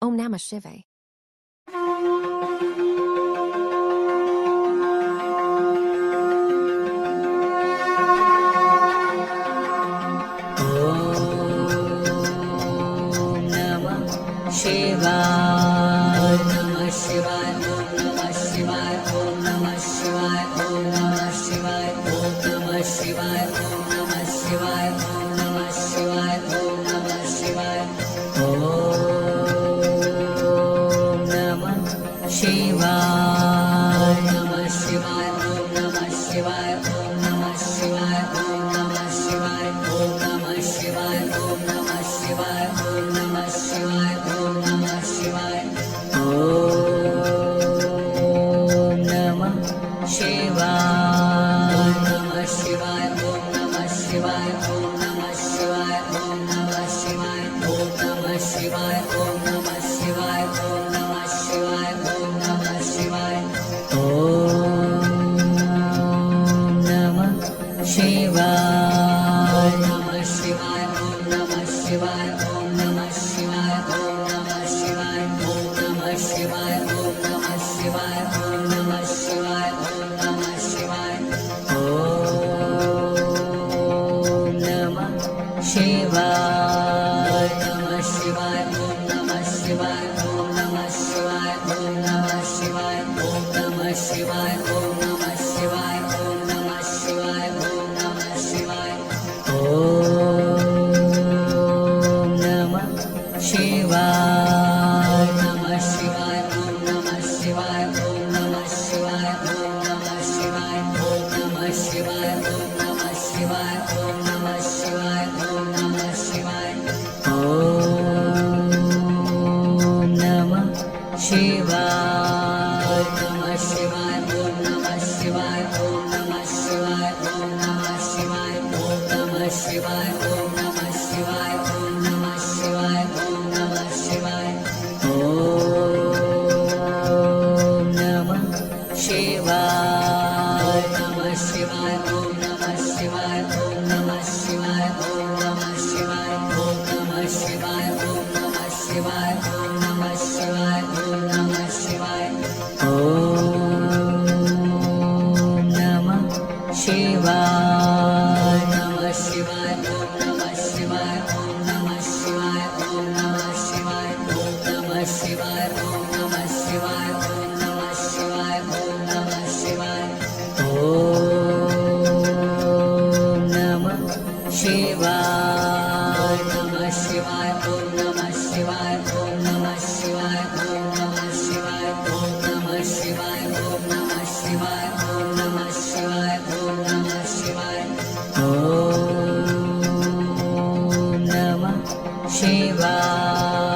Om Namah Shivaya. Shivaya, Namah Shivaya, Om Namah Shivaya, Om Namah Shivaya, Om Namah Shivaya, Om Namah Shivaya, Om Namah Shivaya, Om Namah Shivaya, Om Namah Shivaya, Om Namah Shivaya, Namah Shivaya, Om Namah Shivaya, Om Namah Shivaya, Om Namah Shivaya, Om Namah Shivaya, Om Namah Shivaya, Om Namah Shivaya, Om Namah Shivaya, Om Namah Shivaya, Namah Shivaya, Om Namah Shivaya, Om Namah Shivaya, Om Namah Shivaya, Om Namah Shivaya, Om Namah Shivaya, Om Namah Shivaya, Om Namah Shivaya, Om Namah Shivaya, Namah Shivaya, Om Namah Shivaya, Om Namah Shivaya, Om Namah Shivaya, Om Namah Shivaya, Om Namah Shivaya, Om Namah Shivaya, Om Namah Shivaya, Om Namah Shivaya, Namah Shivaya, Om Namah Shivaya, Om Namah Shivaya, Om Namah Shivaya, Om Namah Shivaya, Om Namah Shivaya, Om Namah Shivaya, Om Namah Shivaya, Om Namah Shivaya, Namah Shivaya, Om Namah Shivaya, Om Namah Shivaya, Om Namah Shivaya, Om Namah Shivaya, Om Namah Shivaya, Om Namah Shivaya, Om Namah Shivaya, Om Namah Shivaya, Namah Shivaya, Om Namah Shivaya, Om Namah Shivaya, Om Namah Shivaya, Om Namah Shivaya, Om Namah Shivaya, Om Namah Shivaya, Om Namah Shivaya, Om Namah Shivaya, Namah Shivaya, Om Namah Shivaya, Om Namah Shivaya, Om Namah Shivaya, Om Namah Shivaya, Om Namah Shivaya, Om Namah Shivaya, Om Namah Shivaya, Om Namah Shivaya, Namah Shivaya, Om Namah Shivaya, Om Namah Shivaya, Om Namah Shivaya, Om Namah Shivaya, Om Namah Shivaya, Om Namah Shivaya, Om Namah Shivaya, Om Namah Shivaya, Namah Shivaya, Om Namah Shivaya, Om Namah Shivaya, Om Namah Shivaya, Om Namah Shivaya, Om Namah Shivaya, Om Namah Shivaya, Om Namah Shivaya, Om Namah Shivaya.